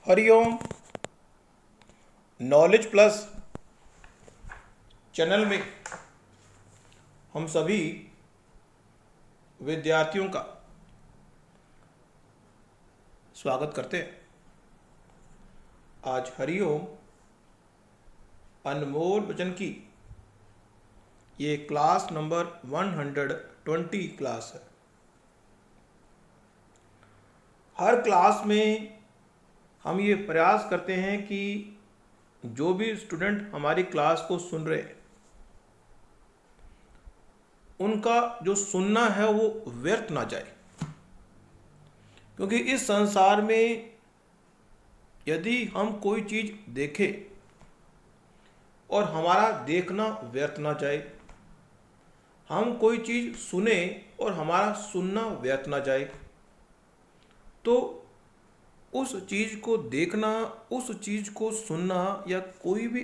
Hariom. Knowledge plus channel में हम सभी विद्यार्थियों का स्वागत करते हैं। आज हरिओम अनमोल वचन की ये क्लास नंबर 120 क्लास है। हर क्लास में हम ये प्रयास करते हैं कि जो भी स्टूडेंट हमारी क्लास को सुन रहे हैं उनका जो सुनना है वो व्यर्थ ना जाए, क्योंकि इस संसार में यदि हम कोई चीज़ देखें और हमारा देखना व्यर्थ ना जाए, हम कोई चीज़ सुने और हमारा सुनना व्यर्थ ना जाए, तो उस चीज़ को देखना, उस चीज़ को सुनना या कोई भी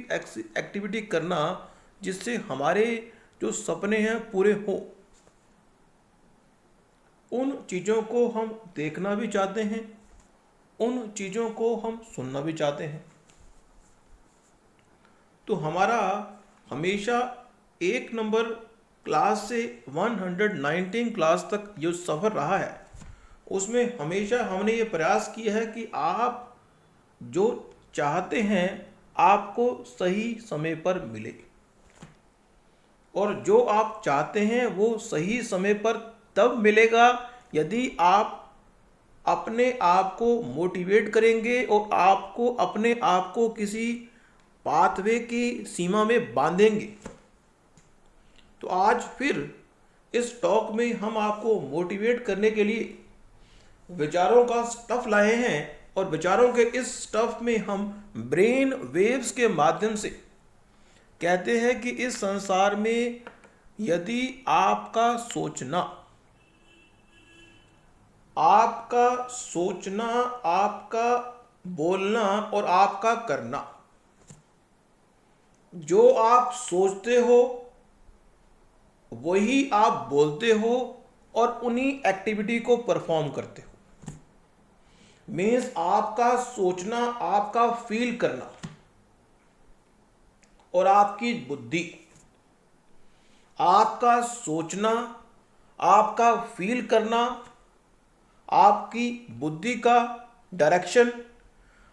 एक्टिविटी करना जिससे हमारे जो सपने हैं पूरे हो, उन चीज़ों को हम देखना भी चाहते हैं, उन चीज़ों को हम सुनना भी चाहते हैं। तो हमारा हमेशा 1 नंबर क्लास से 119 क्लास तक जो सफ़र रहा है उसमें हमेशा हमने ये प्रयास किया है कि आप जो चाहते हैं आपको सही समय पर मिले, और जो आप चाहते हैं वो सही समय पर तब मिलेगा यदि आप अपने आप को मोटिवेट करेंगे और आपको अपने आप को किसी पाथवे की सीमा में बांधेंगे। तो आज फिर इस टॉक में हम आपको मोटिवेट करने के लिए विचारों का स्टफ लाए हैं, और विचारों के इस स्टफ में हम ब्रेन वेव्स के माध्यम से कहते हैं कि इस संसार में यदि आपका सोचना, आपका बोलना और आपका करना, जो आप सोचते हो वही आप बोलते हो और उन्हीं एक्टिविटी को परफॉर्म करते हो। मीन्स आपका सोचना, आपका फील करना और आपकी बुद्धि, आपका सोचना, आपका फील करना, आपकी बुद्धि का डायरेक्शन,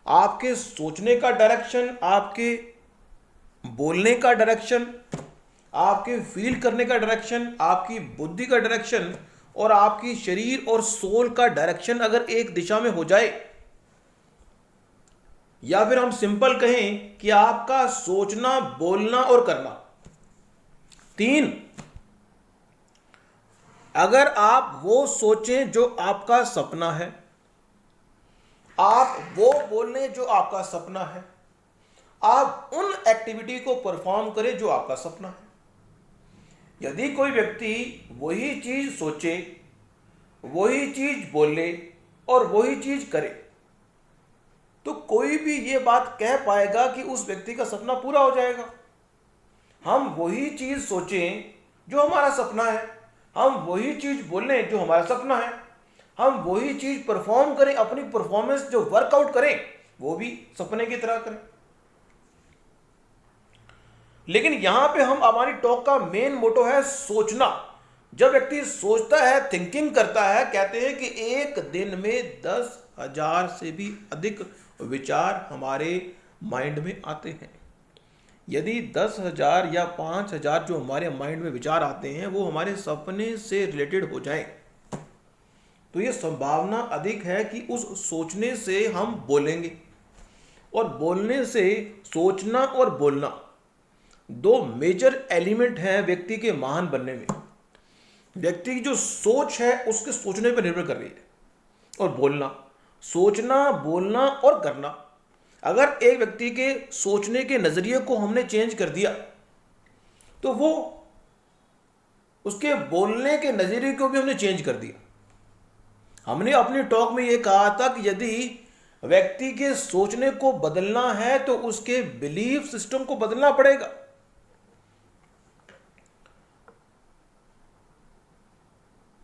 आपके सोचने का डायरेक्शन, आपके बोलने का डायरेक्शन, आपके फील करने का डायरेक्शन, आपकी बुद्धि का डायरेक्शन और आपकी शरीर और सोल का डायरेक्शन अगर एक दिशा में हो जाए, या फिर हम सिंपल कहें कि आपका सोचना, बोलना और करना, 3, अगर आप वो सोचें जो आपका सपना है, आप वो बोलें जो आपका सपना है, आप उन एक्टिविटी को परफॉर्म करें जो आपका सपना है। यदि कोई व्यक्ति वही चीज सोचे, वही चीज बोले और वही चीज करे, तो कोई भी ये बात कह पाएगा कि उस व्यक्ति का सपना पूरा हो जाएगा। हम वही चीज सोचें जो हमारा सपना है, हम वही चीज बोलें जो हमारा सपना है, हम वही चीज परफॉर्म करें, अपनी परफॉर्मेंस जो वर्कआउट करें वो भी सपने की तरह करें। लेकिन यहां पे हम, हमारी टॉक का मेन मोटो है सोचना। जब व्यक्ति सोचता है, थिंकिंग करता है, कहते हैं कि एक दिन में 10,000 से भी अधिक विचार हमारे माइंड में आते हैं। यदि 10,000 या 5,000 जो हमारे माइंड में विचार आते हैं वो हमारे सपने से रिलेटेड हो जाएं, तो ये संभावना अधिक है कि उस सोचने से हम बोलेंगे, और बोलने से, सोचना और बोलना 2 मेजर एलिमेंट हैं व्यक्ति के महान बनने में। व्यक्ति की जो सोच है उसके सोचने पर निर्भर कर रही है, और बोलना, सोचना, बोलना और करना। अगर एक व्यक्ति के सोचने के नजरिए को हमने चेंज कर दिया तो वो, उसके बोलने के नजरिए को भी हमने चेंज कर दिया। हमने अपनी टॉक में ये कहा था कि यदि व्यक्ति के सोचने को बदलना है तो उसके बिलीफ सिस्टम को बदलना पड़ेगा।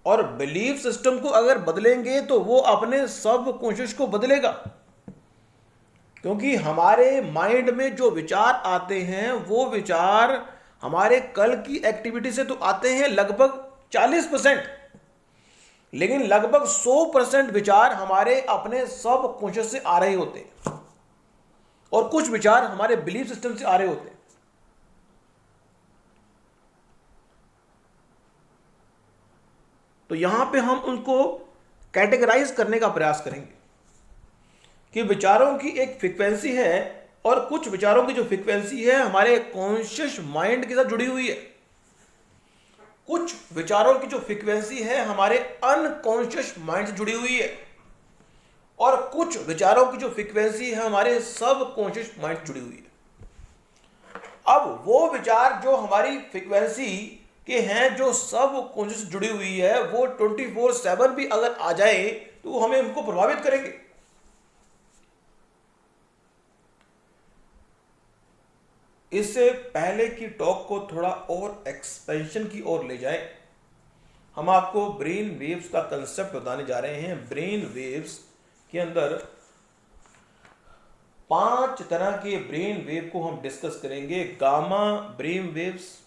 और बिलीफ सिस्टम को अगर बदलेंगे तो वो अपने सब कॉन्शियस को बदलेगा। क्योंकि हमारे माइंड में जो विचार आते हैं वो विचार हमारे कल की एक्टिविटी से तो आते हैं लगभग 40%, लेकिन लगभग 100% विचार हमारे अपने सब कॉन्शियस से आ रहे होते हैं और कुछ विचार हमारे बिलीफ सिस्टम से आ रहे होते हैं। तो यहां पे हम उनको कैटेगराइज करने का प्रयास करेंगे कि विचारों की एक फ्रीक्वेंसी है और कुछ विचारों की जो फ्रीक्वेंसी है हमारे कॉन्शियस माइंड के साथ जुड़ी हुई है, कुछ विचारों की जो फ्रीक्वेंसी है हमारे अनकॉन्शियस माइंड से जुड़ी हुई है और कुछ विचारों की जो फ्रीक्वेंसी है हमारे सब कॉन्शियस माइंड से जुड़ी हुई है। अब वो विचार जो हमारी फ्रीक्वेंसी के हैं, जो सब कॉन्शियस से जुड़ी हुई है, वो 24/7 भी अगर आ जाए तो हमें उनको प्रभावित करेंगे। इससे पहले की टॉक को थोड़ा और एक्सपेंशन की ओर ले जाएं, हम आपको ब्रेन वेव्स का कंसेप्ट बताने जा रहे हैं। ब्रेन वेव्स के अंदर 5 तरह के ब्रेन वेव को हम डिस्कस करेंगे। Gamma brain waves,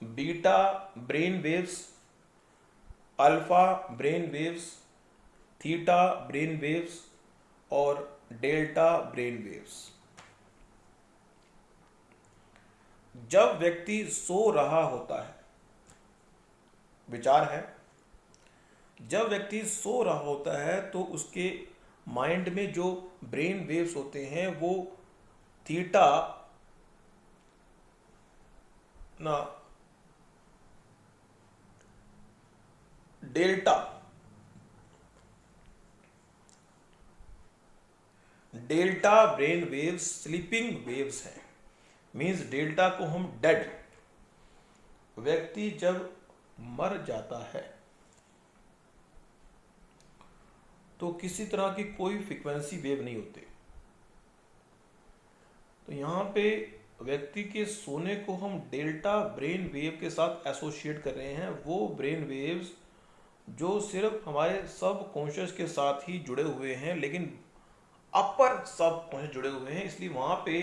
beta brain waves, alpha brain waves, theta brain waves और डेल्टा ब्रेन वेव्स। जब व्यक्ति सो रहा होता है, विचार है, जब व्यक्ति सो रहा होता है तो उसके माइंड में जो ब्रेन वेव्स होते हैं वो थीटा ना delta brain waves sleeping waves हैं। मीन्स डेल्टा को हम डेड, व्यक्ति जब मर जाता है तो किसी तरह की कोई फ्रीक्वेंसी वेव नहीं होती। तो यहाँ पे व्यक्ति के सोने को हम डेल्टा ब्रेन वेव के साथ एसोसिएट कर रहे हैं। वो ब्रेन वेव्स जो सिर्फ हमारे सब कॉन्शियस के साथ ही जुड़े हुए हैं, लेकिन अपर सब कॉन्शियस जुड़े हुए हैं, इसलिए वहाँ पे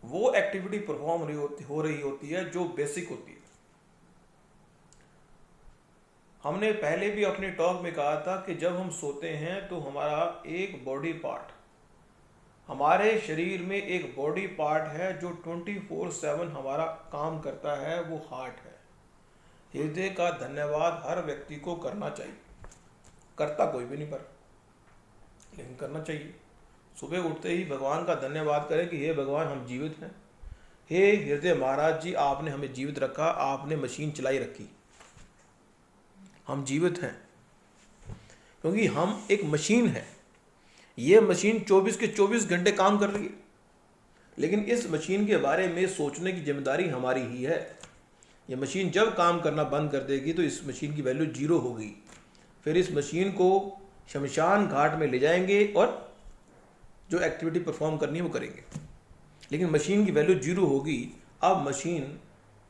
वो एक्टिविटी परफॉर्म हो रही होती है जो बेसिक होती है। हमने पहले भी अपने टॉक में कहा था कि जब हम सोते हैं तो हमारा एक बॉडी पार्ट, हमारे शरीर में एक बॉडी पार्ट है जो 24/7 हमारा काम करता है, वो हार्ट है। हृदय का धन्यवाद हर व्यक्ति को करना चाहिए, करता कोई भी नहीं पर लेकिन करना चाहिए। सुबह उठते ही भगवान का धन्यवाद करें कि हे भगवान हम जीवित हैं, हे हृदय महाराज जी आपने हमें जीवित रखा, आपने मशीन चलाई रखी, हम जीवित हैं क्योंकि हम एक मशीन है। ये मशीन 24 के 24 घंटे काम कर रही है, लेकिन इस मशीन के बारे में सोचने की जिम्मेदारी हमारी ही है। ये मशीन जब काम करना बंद कर देगी तो इस मशीन की वैल्यू 0 होगी। फिर इस मशीन को शमशान घाट में ले जाएंगे और जो एक्टिविटी परफॉर्म करनी है वो करेंगे, लेकिन मशीन की वैल्यू 0 होगी। अब मशीन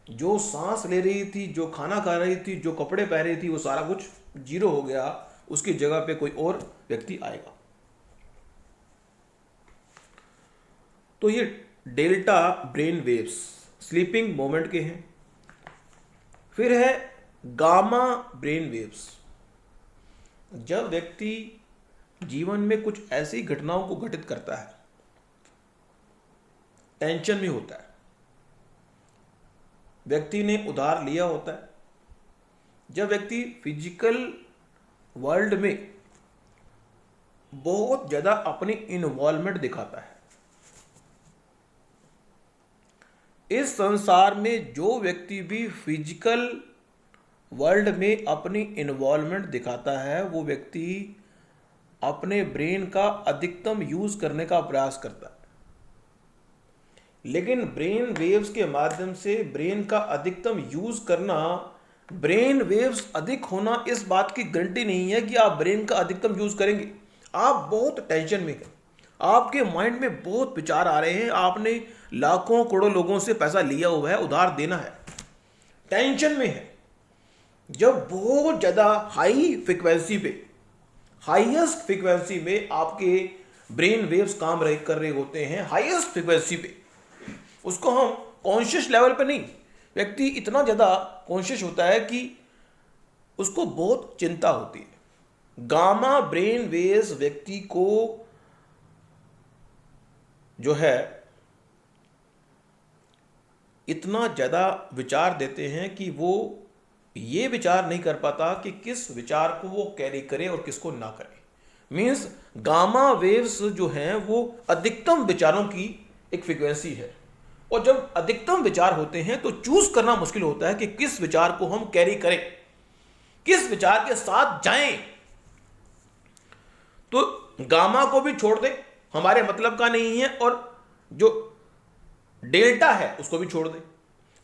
जो सांस ले रही थी, जो खाना खा रही थी, जो कपड़े पहन रही थी, वो सारा कुछ 0 हो गया। उसकी जगह पे कोई और व्यक्ति आएगा। तो ये delta brain waves sleeping moment के हैं। फिर है गामा ब्रेन वेव्स। जब व्यक्ति जीवन में कुछ ऐसी घटनाओं को घटित करता है, टेंशन में होता है, व्यक्ति ने उधार लिया होता है, जब व्यक्ति फिजिकल वर्ल्ड में बहुत ज्यादा अपनी इन्वॉल्वमेंट दिखाता है, इस संसार में जो व्यक्ति भी फिजिकल वर्ल्ड में अपनी इन्वॉल्वमेंट दिखाता है वो व्यक्ति अपने ब्रेन का अधिकतम यूज करने का प्रयास करता है। लेकिन ब्रेन वेव्स के माध्यम से ब्रेन का अधिकतम यूज करना, ब्रेन वेव्स अधिक होना इस बात की गारंटी नहीं है कि आप ब्रेन का अधिकतम यूज करेंगे। आप बहुत टेंशन में हैं, आपके माइंड में बहुत विचार आ रहे हैं, आपने लाखों करोड़ों लोगों से पैसा लिया हुआ है, उधार देना है, टेंशन में है। जब बहुत ज्यादा हाई फ्रीक्वेंसी पे, हाईएस्ट फ्रीक्वेंसी में आपके ब्रेन वेव्स काम कर रहे होते हैं हाईएस्ट फ्रीक्वेंसी पे, उसको हम कॉन्शियस लेवल पे नहीं, व्यक्ति इतना ज़्यादा कॉन्शियस होता है कि उसको बहुत चिंता होती है। गामा ब्रेन वेव्स व्यक्ति को जो है इतना ज़्यादा विचार देते हैं कि वो ये विचार नहीं कर पाता कि किस विचार को वो कैरी करे और किसको ना करे। मीन्स गामा वेव्स जो हैं वो अधिकतम विचारों की एक फ्रीक्वेंसी है, और जब अधिकतम विचार होते हैं तो चूज करना मुश्किल होता है कि किस विचार को हम कैरी करें, किस विचार के साथ जाएं। तो गामा को भी छोड़ दें, हमारे मतलब का नहीं है, और जो डेल्टा है उसको भी छोड़ दें।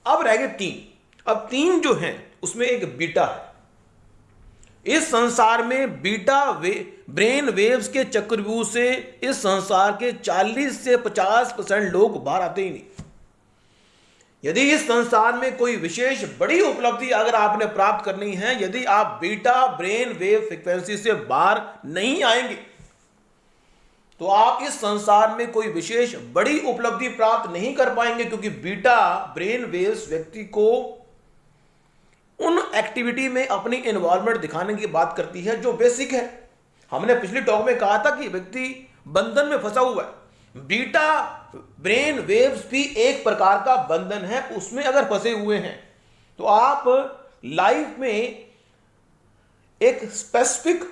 अब रह गए तीन। अब तीन जो हैं उसमें एक बीटा है। इस संसार में बीटा ब्रेन वेव्स के चक्रव्यूह से इस संसार के 40 से 50% लोग बाहर आते ही नहीं। यदि इस संसार में कोई विशेष बड़ी उपलब्धि अगर आपने प्राप्त करनी है, यदि आप बीटा ब्रेन वेव फ्रीक्वेंसी से बाहर नहीं आएंगे तो आप इस संसार में कोई विशेष बड़ी उपलब्धि प्राप्त नहीं कर पाएंगे, क्योंकि बीटा ब्रेन वेव्स व्यक्ति को उन एक्टिविटी में अपनी इन्वॉल्वमेंट दिखाने की बात करती है जो बेसिक है। हमने पिछली टॉक में कहा था कि व्यक्ति बंधन में फंसा हुआ है। बीटा ब्रेन वेव्स भी एक प्रकार का बंधन है, उसमें अगर फंसे हुए हैं तो आप लाइफ में एक स्पेसिफिक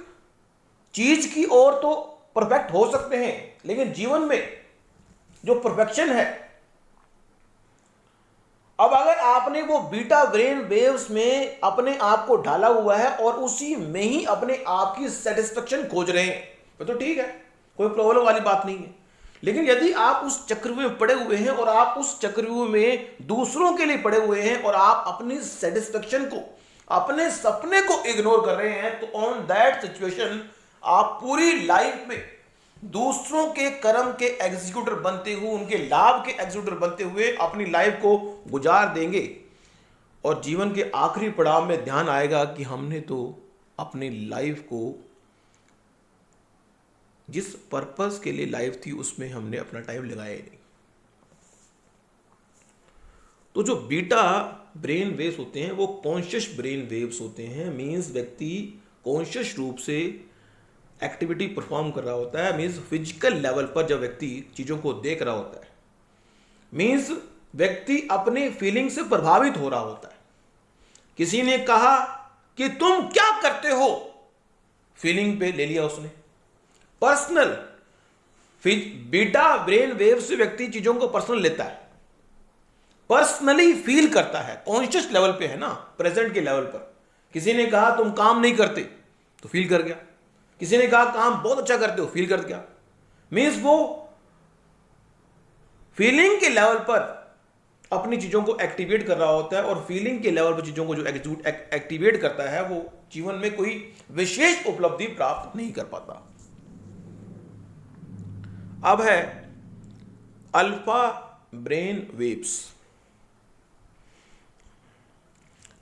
चीज की ओर तो परफेक्ट हो सकते हैं, लेकिन जीवन में जो परफेक्शन है, अब अगर आपने वो बीटा ब्रेन वेव्स में अपने आप को ढाला हुआ है और उसी में ही अपने आप की सेटिस्फेक्शन खोज रहे हैं तो ठीक है, कोई प्रॉब्लम वाली बात नहीं है। लेकिन यदि आप उस चक्रव्यूह में पड़े हुए हैं और आप उस चक्रव्यूह में दूसरों के लिए पड़े हुए हैं और आप अपनी सेटिस्फेक्शन को, अपने सपने को इग्नोर कर रहे हैं, तो ऑन दैट सिचुएशन आप पूरी लाइफ में दूसरों के कर्म के एग्जीक्यूटर बनते हुए, उनके लाभ के एग्जीक्यूटर बनते हुए अपनी लाइफ को गुजार देंगे, और जीवन के आखिरी पड़ाव में ध्यान आएगा कि हमने तो अपनी लाइफ को, जिस पर्पस के लिए लाइफ थी उसमें हमने अपना टाइम लगाया ही नहीं। तो जो बीटा ब्रेन वेव्स होते हैं वो कॉन्शियस ब्रेन वेव्स होते हैं। मीन्स व्यक्ति कॉन्शियस रूप से एक्टिविटी परफॉर्म कर रहा होता है। मीन्स फिजिकल लेवल पर जब व्यक्ति चीज़ों को देख रहा होता है, मीन्स व्यक्ति अपनी फीलिंग से प्रभावित हो रहा होता है। किसी ने कहा कि तुम क्या करते हो, फीलिंग पे ले लिया उसने। पर्सनल बीटा ब्रेन वेव से व्यक्ति चीज़ों को पर्सनल लेता है, पर्सनली फील करता है, कॉन्शियस लेवल पे है ना, प्रेजेंट के लेवल पर। किसी ने कहा तुम काम नहीं करते तो फील कर गया, किसी ने कहा काम बहुत अच्छा करते हो, फील कर गया। मीन्स वो फीलिंग के लेवल पर अपनी चीजों को एक्टिवेट कर रहा होता है, और फीलिंग के लेवल पर चीजों को जो एक्टिवेट करता है वो जीवन में कोई विशेष उपलब्धि प्राप्त नहीं कर पाता। अब है अल्फा ब्रेन वेव्स।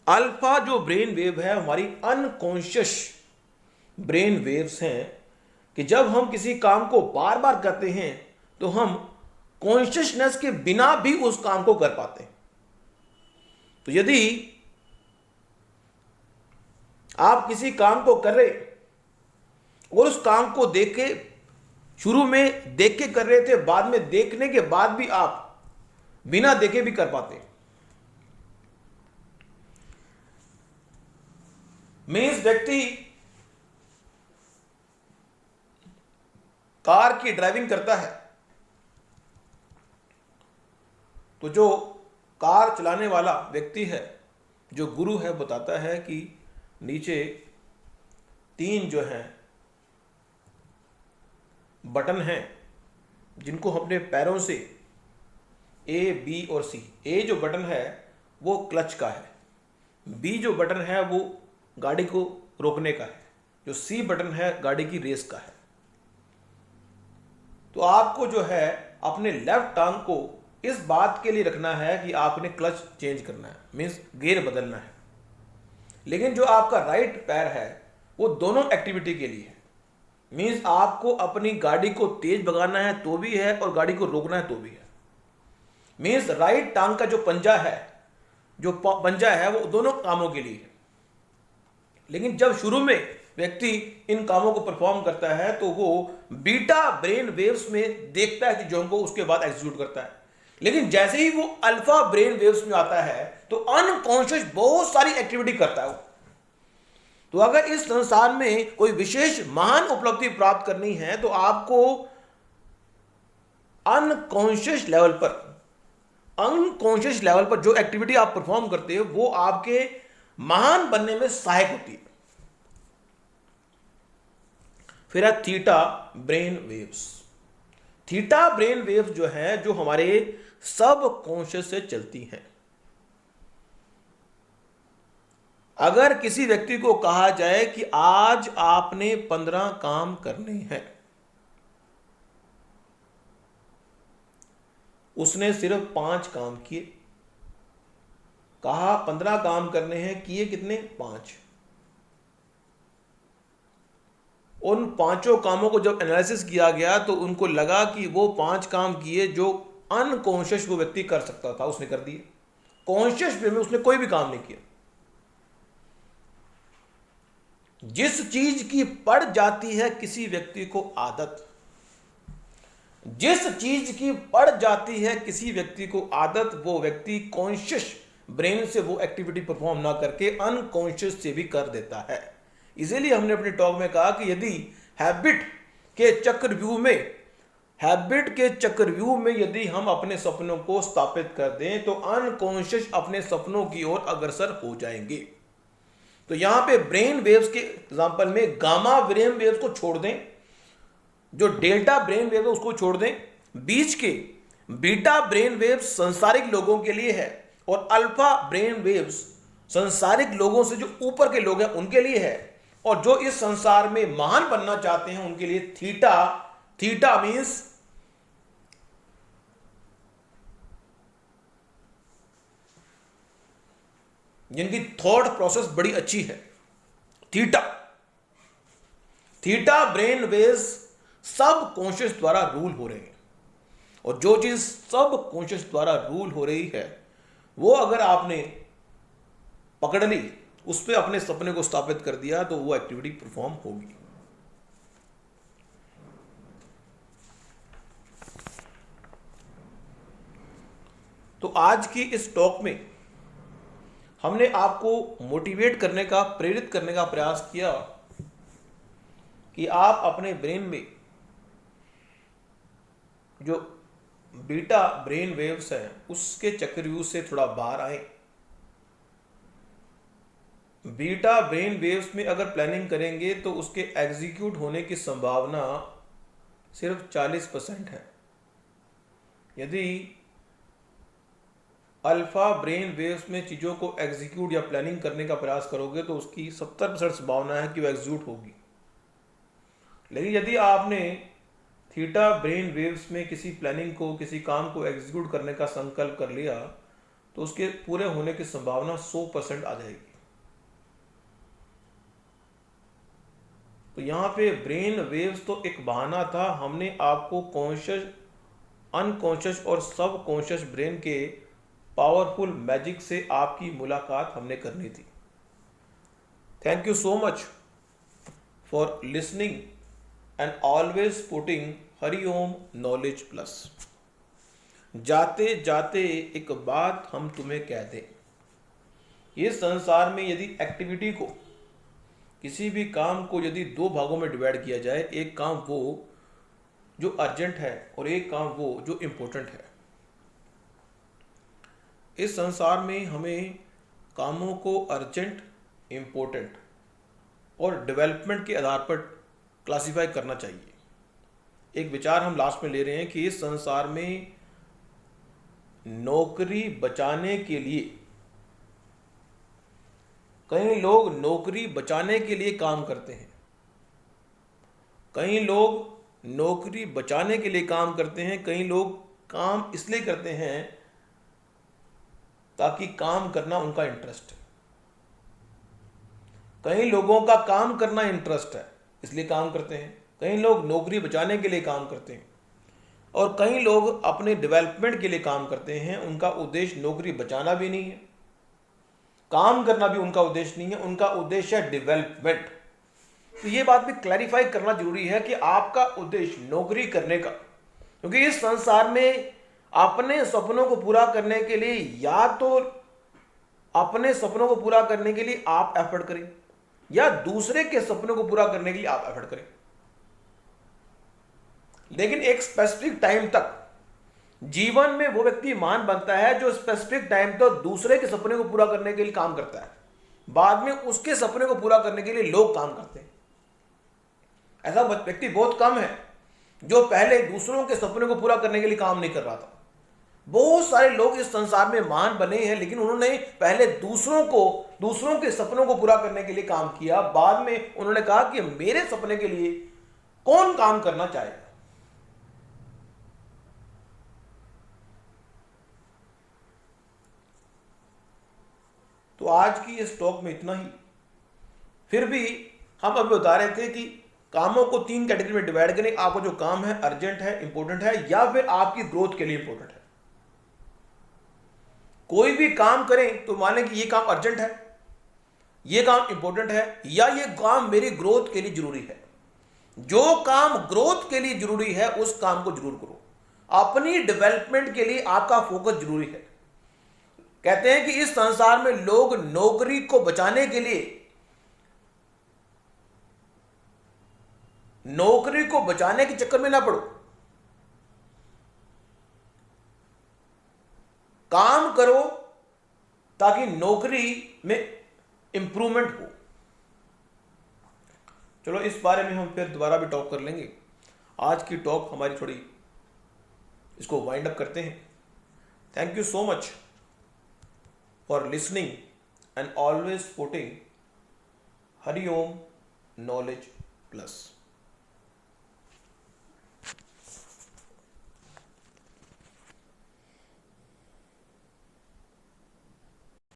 अल्फा जो ब्रेन वेव है हमारी अनकॉन्शियस ब्रेन वेव्स हैं, कि जब हम किसी काम को बार बार करते हैं तो हम कॉन्शियसनेस के बिना भी उस काम को कर पाते हैं। तो यदि आप किसी काम को कर रहे और उस काम को देख के, शुरू में देख के कर रहे थे, बाद में देखने के बाद भी आप बिना देखे भी कर पाते हैं। मीन्स व्यक्ति कार की ड्राइविंग करता है तो जो कार चलाने वाला व्यक्ति है, जो गुरु है, बताता है कि नीचे 3 जो हैं बटन हैं जिनको हम अपने पैरों से A, B और C, A जो बटन है वो क्लच का है, B जो बटन है वो गाड़ी को रोकने का है, जो C बटन है गाड़ी की रेस का है। तो आपको जो है अपने लेफ्ट टांग को इस बात के लिए रखना है कि आपने क्लच चेंज करना है, मीन्स गियर बदलना है। लेकिन जो आपका राइट पैर है वो दोनों एक्टिविटी के लिए है। मीन्स आपको अपनी गाड़ी को तेज भगाना है तो भी है और गाड़ी को रोकना है तो भी है। मीन्स राइट टांग का जो पंजा है, जो पंजा है, वो दोनों कामों के लिए है। लेकिन जब शुरू में व्यक्ति इन कामों को परफॉर्म करता है तो वो बीटा ब्रेन वेव्स में देखता है चीजों को, उसके बाद एग्जीक्यूट करता है। लेकिन जैसे ही वो अल्फा ब्रेन वेव्स में आता है तो अनकॉन्शियस बहुत सारी एक्टिविटी करता है वो। तो अगर इस संसार में कोई विशेष महान उपलब्धि प्राप्त करनी है तो आपको अनकॉन्शियस लेवल पर जो एक्टिविटी आप परफॉर्म करते हो वो आपके महान बनने में सहायक होती है। फिर है theta brain waves. Theta brain waves जो है, जो हमारे सब कॉन्शियस से चलती हैं। अगर किसी व्यक्ति को कहा जाए कि आज आपने 15 काम करने हैं, उसने सिर्फ 5 काम किए। कहा 15 काम करने हैं, किए कितने? 5। उन 5 कामों को जब एनालिसिस किया गया तो उनको लगा कि वो 5 काम किए जो अनकॉन्शियस वो व्यक्ति कर सकता था, उसने कर दिए। कॉन्शियस वे में उसने कोई भी काम नहीं किया। जिस चीज की पड़ जाती है किसी व्यक्ति को आदत, जिस चीज की पड़ जाती है किसी व्यक्ति को आदत, वो व्यक्ति कॉन्शियस ब्रेन से वो एक्टिविटी परफॉर्म ना करके अनकॉन्शियस से भी कर देता है। इसीलिए हमने अपने टॉक में कहा कि यदि हैबिट के चक्रव्यूह में यदि हम अपने सपनों को स्थापित कर दें तो अनकॉन्शियस अपने सपनों की ओर अग्रसर हो जाएंगे। तो यहां पे ब्रेन वेव्स के एग्जांपल में गामा ब्रेन वेव्स को छोड़ दें, जो डेल्टा ब्रेन वेव है उसको छोड़ दें, बीच के बीटा ब्रेन वेव्स संसारिक लोगों के लिए है और अल्फा ब्रेन वेव्स संसारिक लोगों से जो ऊपर के लोग हैं उनके लिए है, और जो इस संसार में महान बनना चाहते हैं उनके लिए थीटा मीन्स जिनकी थॉट प्रोसेस बड़ी अच्छी है, थीटा ब्रेन वेव्स सब कॉन्शियस द्वारा रूल हो रहे हैं। और जो चीज सब कॉन्शियस द्वारा रूल हो रही है वो अगर आपने पकड़ ली, उस पर अपने सपने को स्थापित कर दिया तो वो एक्टिविटी परफॉर्म होगी। तो आज की इस टॉक में हमने आपको मोटिवेट करने का, प्रेरित करने का प्रयास किया कि आप अपने ब्रेन में जो बीटा ब्रेन वेव्स हैं उसके चक्रव्यूह से थोड़ा बाहर आए। बीटा ब्रेन वेव्स में अगर प्लानिंग करेंगे तो उसके एग्जीक्यूट होने की संभावना सिर्फ 40% है। यदि अल्फा ब्रेन वेव्स में चीज़ों को एग्जीक्यूट या प्लानिंग करने का प्रयास करोगे तो उसकी 70% संभावना है कि वो एग्जीक्यूट होगी। लेकिन यदि आपने थीटा ब्रेन वेव्स में किसी प्लानिंग को, किसी काम को एग्जीक्यूट करने का संकल्प कर लिया तो उसके पूरे होने की संभावना 100% आ जाएगी। तो यहाँ पे ब्रेन वेव्स तो एक बहाना था, हमने आपको कॉन्शियस, अनकॉन्शियस और सब कॉन्शियस ब्रेन के पावरफुल मैजिक से आपकी मुलाकात हमने करनी थी। Thank you so much for listening and always putting Hariom knowledge plus. जाते जाते एक बात हम तुम्हें कह दें, ये संसार में यदि एक्टिविटी को, किसी भी काम को यदि 2 भागों में डिवाइड किया जाए, एक काम वो जो अर्जेंट है और एक काम वो जो इम्पोर्टेंट है। इस संसार में हमें कामों को अर्जेंट, इम्पोर्टेंट और डेवलपमेंट के आधार पर क्लासिफाई करना चाहिए। एक विचार हम लास्ट में ले रहे हैं कि इस संसार में नौकरी बचाने के लिए, कई लोग नौकरी बचाने के लिए काम करते हैं, कई लोग नौकरी बचाने के लिए काम करते हैं, कई लोग काम इसलिए करते हैं ताकि काम करना उनका इंटरेस्ट है, कई लोगों का काम करना इंटरेस्ट है इसलिए काम करते हैं, कई लोग नौकरी बचाने के लिए काम करते हैं और कई लोग अपने डेवलपमेंट के लिए काम करते हैं। उनका उद्देश्य नौकरी बचाना भी नहीं है, काम करना भी उनका उद्देश्य नहीं है, उनका उद्देश्य है डेवलपमेंट। तो ये बात भी क्लैरिफाई करना जरूरी है कि आपका उद्देश्य नौकरी करने का, क्योंकि इस संसार में अपने सपनों को पूरा करने के लिए या तो अपने सपनों को पूरा करने के लिए आप एफर्ट करें या दूसरे के सपनों को पूरा करने के लिए आप एफर्ट करें, लेकिन एक स्पेसिफिक टाइम तक जीवन में वो व्यक्ति महान बनता है जो स्पेसिफिक टाइम तक दूसरे के सपने को पूरा करने के लिए काम करता है। बाद में उसके सपने को पूरा करने के लिए लोग काम करते हैं। ऐसा व्यक्ति बहुत कम है जो पहले दूसरों के सपने को पूरा करने के लिए काम नहीं कर रहा था। बहुत सारे लोग इस संसार में महान बने हैं, लेकिन उन्होंने पहले दूसरों के सपनों को पूरा करने के लिए काम किया। बाद में उन्होंने कहा कि मेरे सपने के लिए कौन काम करना चाहेगा। तो आज की इस टॉक में इतना ही। फिर भी हम अभी बता रहे थे कि कामों को 3 कैटेगरी में डिवाइड करें। आपको जो काम है अर्जेंट है, इंपॉर्टेंट है, या फिर आपकी ग्रोथ के लिए इंपॉर्टेंट है। कोई भी काम करें तो माने कि ये काम अर्जेंट है, ये काम इंपॉर्टेंट है, या ये काम मेरी ग्रोथ के लिए जरूरी है। जो काम ग्रोथ के लिए जरूरी है उस काम को जरूर करो। अपनी डेवलपमेंट के लिए आपका फोकस जरूरी है। कहते हैं कि इस संसार में लोग नौकरी को बचाने के लिए, नौकरी को बचाने के चक्कर में ना पड़ो, काम करो ताकि नौकरी में इंप्रूवमेंट हो। चलो इस बारे में हम फिर दोबारा भी टॉक कर लेंगे। आज की टॉक हमारी थोड़ी, इसको वाइंड अप करते हैं। Thank you so much for listening and always supporting Hariom knowledge plus.